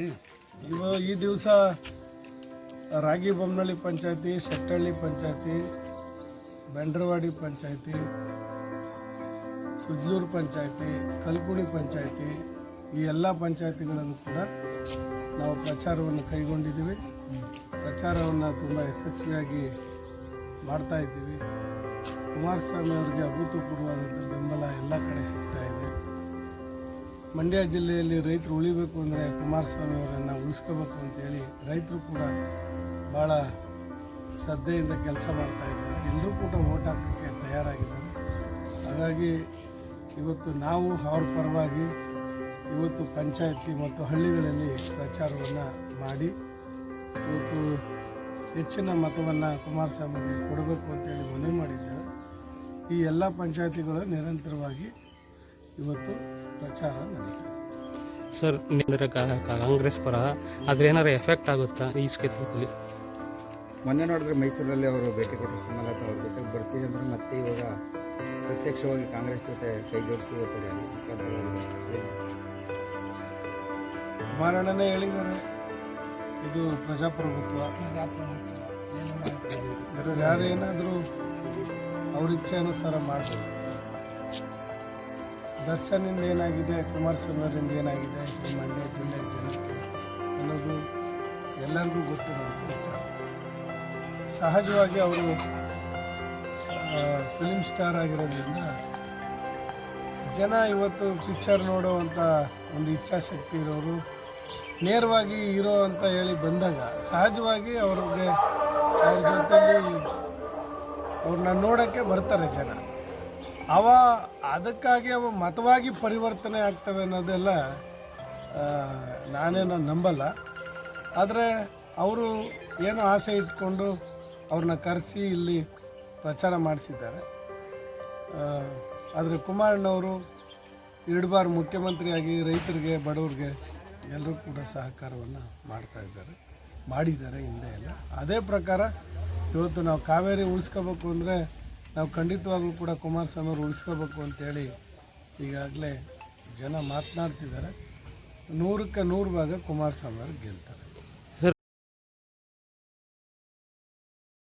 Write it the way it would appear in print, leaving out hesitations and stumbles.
ಈ ದಿವಸ ರಾಗಿಬೊಮ್ಮನಹಳ್ಳಿ ಪಂಚಾಯತಿ, ಶೆಟ್ಟಹಳ್ಳಿ ಪಂಚಾಯತಿ, ಬೆಂಡ್ರವಾಡಿ ಪಂಚಾಯತಿ, ಸುಜ್ಲೂರು ಪಂಚಾಯತಿ, ಕಲ್ಕುಣಿ ಪಂಚಾಯತಿ, ಈ ಎಲ್ಲ ಪಂಚಾಯತಿಗಳನ್ನು ಕೂಡ ನಾವು ಪ್ರಚಾರವನ್ನು ಕೈಗೊಂಡಿದ್ದೀವಿ. ಪ್ರಚಾರವನ್ನು ತುಂಬ ಯಶಸ್ವಿಯಾಗಿ ಮಾಡ್ತಾ ಇದ್ದೀವಿ. ಕುಮಾರಸ್ವಾಮಿ ಅವರಿಗೆ ಅಭೂತಪೂರ್ವವಾದಂಥ ಬೆಂಬಲ ಎಲ್ಲ ಕಡೆ ಸಿಗ್ತಾ ಇದೆ. ಮಂಡ್ಯ ಜಿಲ್ಲೆಯಲ್ಲಿ ರೈತರು ಉಳಿಬೇಕು ಅಂದರೆ ಕುಮಾರಸ್ವಾಮಿ ಅವರನ್ನು ಉಳಿಸ್ಕೋಬೇಕು ಅಂತೇಳಿ ರೈತರು ಕೂಡ ಭಾಳ ಶ್ರದ್ಧೆಯಿಂದ ಕೆಲಸ ಮಾಡ್ತಾ ಇದ್ದಾರೆ. ಎಲ್ಲರೂ ಕೂಡ ಓಟ್ ಹಾಕೋಕ್ಕೆ ತಯಾರಾಗಿದ್ದಾರೆ. ಹಾಗಾಗಿ ಇವತ್ತು ನಾವು ಅವ್ರ ಪರವಾಗಿ ಇವತ್ತು ಪಂಚಾಯತಿ ಮತ್ತು ಹಳ್ಳಿಗಳಲ್ಲಿ ಪ್ರಚಾರವನ್ನು ಮಾಡಿ ಇವತ್ತು ಹೆಚ್ಚಿನ ಮತವನ್ನು ಕುಮಾರಸ್ವಾಮಿಗೆ ಕೊಡಬೇಕು ಅಂತೇಳಿ ಮನವಿ ಮಾಡಿದ್ದೇವೆ. ಈ ಎಲ್ಲ ಪಂಚಾಯತಿಗಳು ನಿರಂತರವಾಗಿ ಇವತ್ತು ಪ್ರಚಾರ ನಡೀತದೆ. ಸರ್, ನಿಂದರೆ ಕಾಂಗ್ರೆಸ್ ಪರ ಆದರೆ ಏನಾರು ಎಫೆಕ್ಟ್ ಆಗುತ್ತಾ ಈ ಕ್ಷೇತ್ರದಲ್ಲಿ? ಮೊನ್ನೆ ನೋಡಿದ್ರೆ ಮೈಸೂರಲ್ಲಿ ಅವರು ಭೇಟಿ ಕೊಟ್ಟರು, ಸುಮಲತಾ ಅವ್ರ ಜೊತೆಗೆ ಬರ್ತೀವಿ ಅಂದರೆ ಮತ್ತೆ ಇವಾಗ ಪ್ರತ್ಯಕ್ಷವಾಗಿ ಕಾಂಗ್ರೆಸ್ ಜೊತೆ ಕೈ ಜೋಡಿಸಿ ಹೋಗ್ತಾರೆ. ಕುಮಾರಣ್ಣನೇ ಹೇಳಿದ್ದಾರೆ, ಇದು ಪ್ರಜಾಪ್ರಭುತ್ವ. ಯಾರು ಏನಾದರೂ ಅವ್ರ ಇಚ್ಛೆ ಅನುಸಾರ ಮಾಡ್ಬೋದು. ದರ್ಶನಿಂದ ಏನಾಗಿದೆ, ಕುಮಾರಸ್ವಾಮಿ ಅವರಿಂದ ಏನಾಗಿದೆ ಈ ಮಂಡ್ಯ ಜಿಲ್ಲೆ ಜನಕ್ಕೆ ಅನ್ನೋದು ಎಲ್ಲರಿಗೂ ಗೊತ್ತಿರುವಂಥ ವಿಚಾರ. ಸಹಜವಾಗಿ ಅವರು ಫಿಲ್ಮ್ ಸ್ಟಾರ್ ಆಗಿರೋದ್ರಿಂದ ಜನ ಇವತ್ತು ಪಿಕ್ಚರ್ ನೋಡೋವಂಥ ಒಂದು ಇಚ್ಛಾಶಕ್ತಿ ಇರೋರು ನೇರವಾಗಿ ಹೀರೋ ಅಂತ ಹೇಳಿ ಬಂದಾಗ ಸಹಜವಾಗಿ ಅವ್ರ ಜೊತೆಲಿ ಅವ್ರನ್ನ ನೋಡೋಕ್ಕೆ ಬರ್ತಾರೆ ಜನ. ಅದಕ್ಕಾಗಿ ಮತವಾಗಿ ಪರಿವರ್ತನೆ ಆಗ್ತವೆ ಅನ್ನೋದೆಲ್ಲ ನಾನೇನೋ ನಂಬಲ್ಲ. ಆದರೆ ಅವರು ಏನೋ ಆಸೆ ಇಟ್ಕೊಂಡು ಅವ್ರನ್ನ ಕರೆಸಿ ಇಲ್ಲಿ ಪ್ರಚಾರ ಮಾಡಿಸಿದ್ದಾರೆ. ಆದರೆ ಕುಮಾರಣ್ಣವರು 2 ಬಾರಿ ಮುಖ್ಯಮಂತ್ರಿಯಾಗಿ ರೈತರಿಗೆ, ಬಡವ್ರಿಗೆ ಎಲ್ಲರೂ ಕೂಡ ಸಹಕಾರವನ್ನು ಮಾಡಿದ್ದಾರೆ ಹಿಂದೆ ಎಲ್ಲ. ಅದೇ ಪ್ರಕಾರ ಇವತ್ತು ನಾವು ಕಾವೇರಿ ಉಳಿಸ್ಕೋಬೇಕು ಅಂದರೆ ನಾವು ಖಂಡಿತವಾಗ್ಲೂ ಕೂಡ ಕುಮಾರಸ್ವಾಮಿ ಅವರು ಉಳಿಸ್ಕೋಬೇಕು ಅಂತೇಳಿ ಈಗಾಗಲೇ ಜನ ಮಾತನಾಡ್ತಿದ್ದಾರೆ. 100ಕ್ಕೆ 100 ಭಾಗ ಕುಮಾರಸ್ವಾಮಿ ಅವರು ಗೆಲ್ತಾರೆ.